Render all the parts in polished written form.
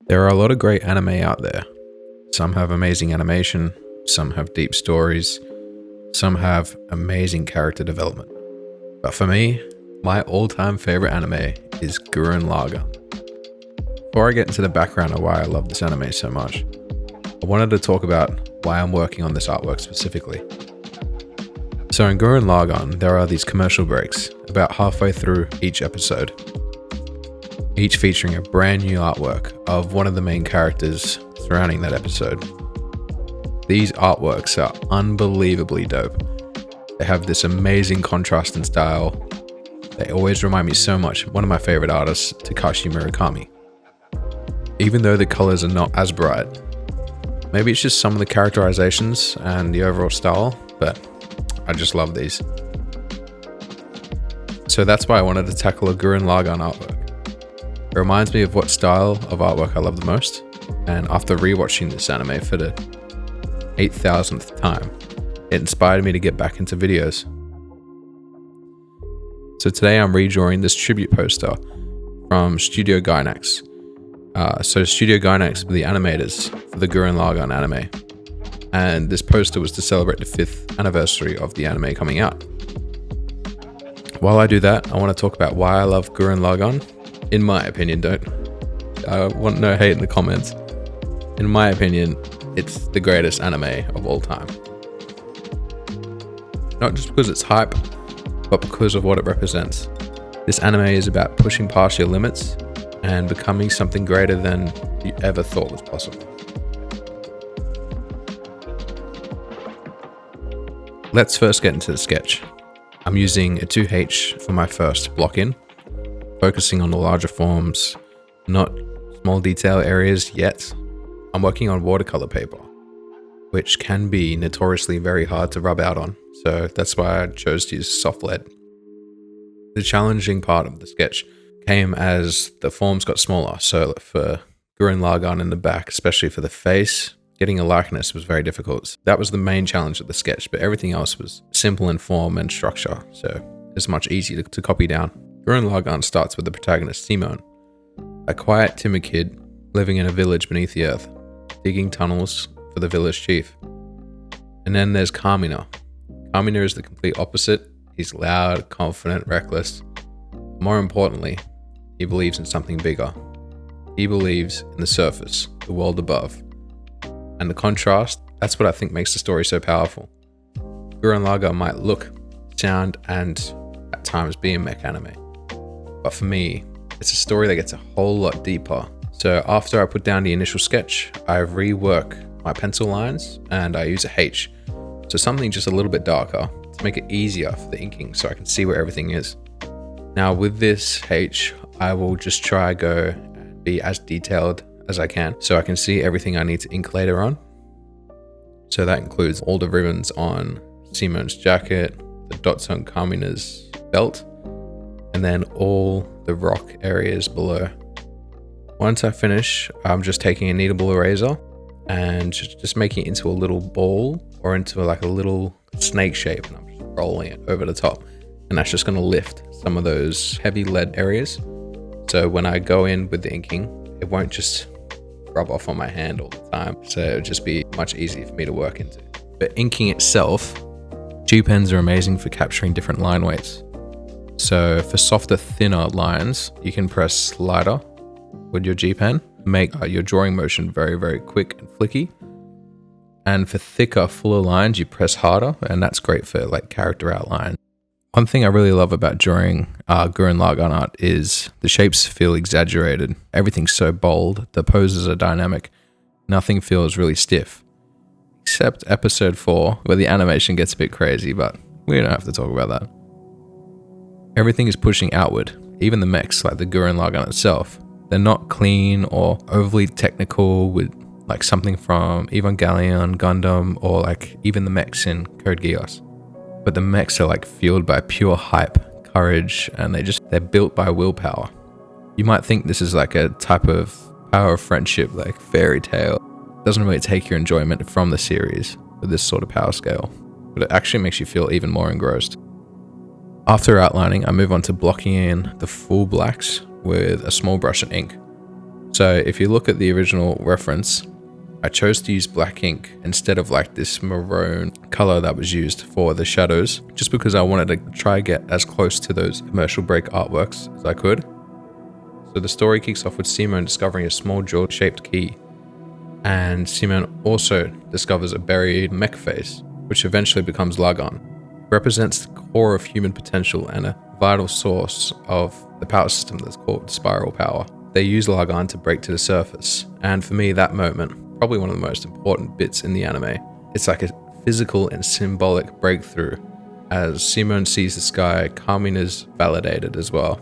There are a lot of great anime out there. Some have amazing animation, some have deep stories, some have amazing character development. But for me, my all-time favorite anime is Gurren Lagann. Before I get into the background of why I love this anime so much, I wanted to talk about why I'm working on this artwork specifically. So in Gurren Lagann, there are these commercial breaks about halfway through each episode, each featuring a brand new artwork of one of the main characters surrounding that episode. These artworks are unbelievably dope. They have this amazing contrast in style. They always remind me so much of one of my favorite artists, Takashi Murakami. Even though the colors are not as bright, maybe it's just some of the characterizations and the overall style, but I just love these. So that's why I wanted to tackle a Gurren Lagann artwork. It reminds me of what style of artwork I love the most, and after rewatching this anime for the 8,000th time, it inspired me to get back into videos. So today I'm redrawing this tribute poster from Studio Gainax. So Studio Gainax were the animators for the Gurren Lagann anime, and this poster was to celebrate the 5th anniversary of the anime coming out. While I do that, I want to talk about why I love Gurren Lagann. In my opinion, I want no hate in the comments. In my opinion, it's the greatest anime of all time. Not just because it's hype, but because of what it represents. This anime is about pushing past your limits and becoming something greater than you ever thought was possible. Let's first get into the sketch. I'm using a 2H for my first block in, focusing on the larger forms, not small detail areas yet. I'm working on watercolor paper, which can be notoriously very hard to rub out on, so that's why I chose to use soft lead. The challenging part of the sketch came as the forms got smaller, so for Gurren Lagann in the back, especially for the face, getting a likeness was very difficult. That was the main challenge of the sketch, but everything else was simple in form and structure, so it's much easier to copy down. Gurren Lagann starts with the protagonist, Simone, a quiet, timid kid living in a village beneath the earth, digging tunnels for the village chief. And then there's Kamina. Kamina is the complete opposite. He's loud, confident, reckless. More importantly, he believes in something bigger. He believes in the surface, the world above. And the contrast, that's what I think makes the story so powerful. Gurren Lagann might look, sound, and at times be a mech anime. But for me, it's a story that gets a whole lot deeper. So after I put down the initial sketch, I rework my pencil lines and I use a H. So something just a little bit darker to make it easier for the inking so I can see where everything is. Now with this H, I will just try go and be as detailed as I can so I can see everything I need to ink later on. So that includes all the ribbons on Simone's jacket, the dots on Kamina's belt, and then all the rock areas below. Once I finish, I'm just taking a kneadable eraser and just making it into a little ball or into like a little snake shape, and I'm just rolling it over the top. And that's just going to lift some of those heavy lead areas. So when I go in with the inking, it won't just rub off on my hand all the time. So it'll just be much easier for me to work into. But inking itself, G pens are amazing for capturing different line weights. So for softer, thinner lines, you can press slider with your G pen, make your drawing motion very, very quick and flicky. And for thicker, fuller lines, you press harder, and that's great for like character outline. One thing I really love about drawing Gurren Lagann art is the shapes feel exaggerated. Everything's so bold, the poses are dynamic, nothing feels really stiff. Except episode 4, where the animation gets a bit crazy, but we don't have to talk about that. Everything is pushing outward, even the mechs like the Gurren Lagann itself. They're not clean or overly technical with like something from Evangelion, Gundam, or like even the mechs in Code Geass. But the mechs are like fueled by pure hype, courage, and they're built by willpower. You might think this is like a type of power of friendship, like fairy tale. It doesn't really take your enjoyment from the series with this sort of power scale, but it actually makes you feel even more engrossed. After outlining, I move on to blocking in the full blacks with a small brush and ink. So if you look at the original reference, I chose to use black ink instead of like this maroon color that was used for the shadows, just because I wanted to try to get as close to those commercial break artworks as I could. So the story kicks off with Simone discovering a small jewel-shaped key, and Simone also discovers a buried mech face, which eventually becomes Lagann. It represents the core of human potential and a vital source of the power system that's called spiral power. They use Lagann to break to the surface, and for me that moment, probably one of the most important bits in the anime. It's like a physical and symbolic breakthrough. As Simone sees the sky, Carmine is validated as well.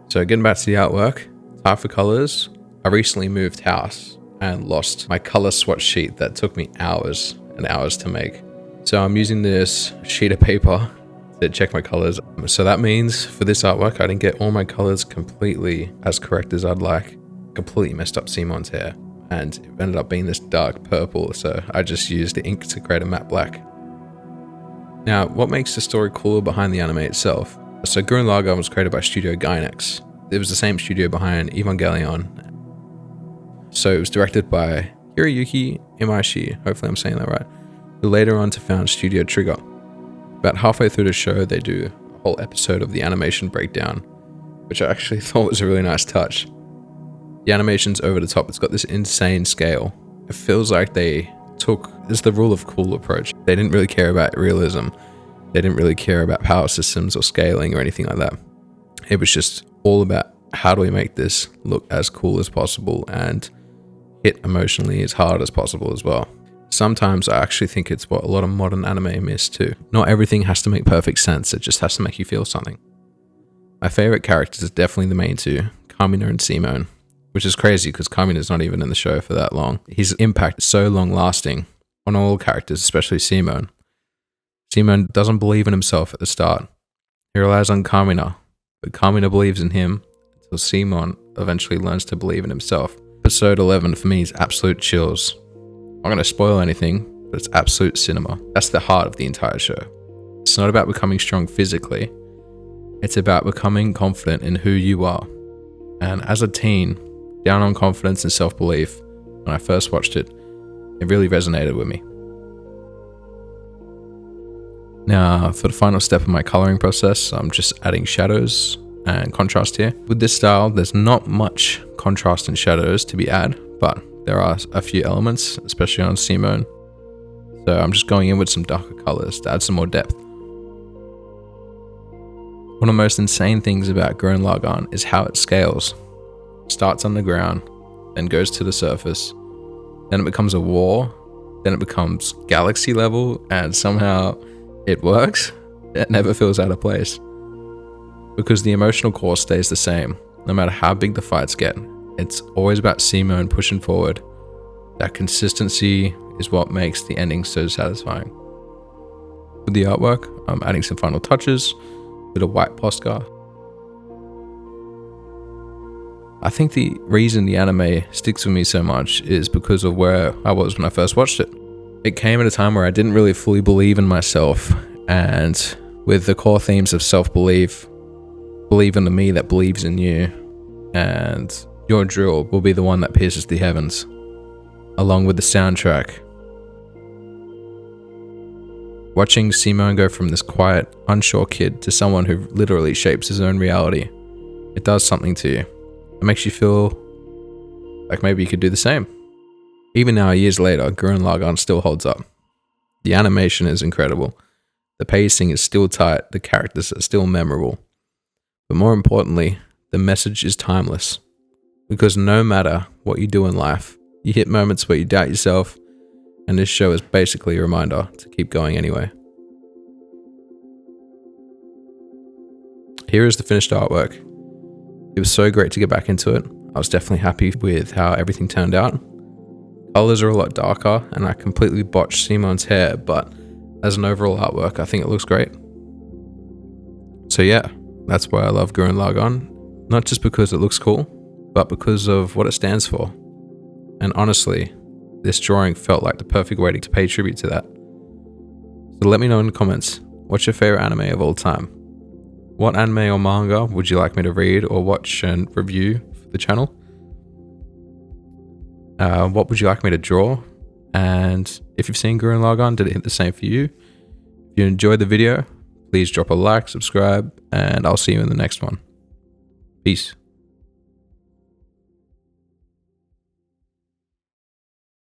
So getting back to the artwork, time for colors. I recently moved house and lost my color swatch sheet that took me hours and hours to make. So I'm using this sheet of paper to check my colors. So that means for this artwork, I didn't get all my colors completely as correct as I'd like. Completely messed up Simone's hair, and it ended up being this dark purple, so I just used the ink to create a matte black. Now, what makes the story cooler behind the anime itself? So Gurren Lagann was created by Studio Gainax. It was the same studio behind Evangelion. So it was directed by Hiroyuki Imaishi, hopefully I'm saying that right, who later on to found Studio Trigger. About halfway through the show, they do a whole episode of the animation breakdown, which I actually thought was a really nice touch. The animation's over the top. It's got this insane scale. It feels like they took the rule of cool approach. They didn't really care about realism. They didn't really care about power systems or scaling or anything like that. It was just all about how do we make this look as cool as possible and hit emotionally as hard as possible as well. Sometimes I actually think it's what a lot of modern anime miss too. Not everything has to make perfect sense. It just has to make you feel something. My favorite characters are definitely the main two, Carmine and Simone. Which is crazy because Carmine is not even in the show for that long. His impact is so long lasting on all characters, especially Simone. Simone doesn't believe in himself at the start. He relies on Carmine, but Carmine believes in him until Simone eventually learns to believe in himself. Episode 11 for me is absolute chills. I'm not going to spoil anything, but it's absolute cinema. That's the heart of the entire show. It's not about becoming strong physically. It's about becoming confident in who you are. And as a teen, down on confidence and self-belief, when I first watched it, it really resonated with me. Now, for the final step of my coloring process, I'm just adding shadows and contrast here. With this style, there's not much contrast and shadows to be added, but there are a few elements, especially on Simone. So I'm just going in with some darker colors to add some more depth. One of the most insane things about Gurren Lagann is how it scales. Starts on the ground, then goes to the surface, then it becomes a war, then it becomes galaxy level, and somehow it works. It never feels out of place. Because the emotional core stays the same, no matter how big the fights get. It's always about Simone pushing forward. That consistency is what makes the ending so satisfying. With the artwork, I'm adding some final touches with a white postcard. I think the reason the anime sticks with me so much is because of where I was when I first watched it. It came at a time where I didn't really fully believe in myself, and with the core themes of self-belief, believe in the me that believes in you, and your drill will be the one that pierces the heavens, along with the soundtrack. Watching Simone go from this quiet, unsure kid to someone who literally shapes his own reality, it does something to you. It makes you feel like maybe you could do the same. Even now, years later, Gurren Lagann still holds up. The animation is incredible. The pacing is still tight. The characters are still memorable. But more importantly, the message is timeless. Because no matter what you do in life, you hit moments where you doubt yourself, and this show is basically a reminder to keep going anyway. Here is the finished artwork. It was so great to get back into it. I was definitely happy with how everything turned out. Colors are a lot darker, and I completely botched Simone's hair, but as an overall artwork, I think it looks great. So yeah, that's why I love Gurren Lagann. Not just because it looks cool, but because of what it stands for. And honestly, this drawing felt like the perfect way to pay tribute to that. So let me know in the comments, what's your favorite anime of all time? What anime or manga would you like me to read or watch and review for the channel? What would you like me to draw? And if you've seen Gurren Lagann, did it hit the same for you? If you enjoyed the video, please drop a like, subscribe, and I'll see you in the next one. Peace.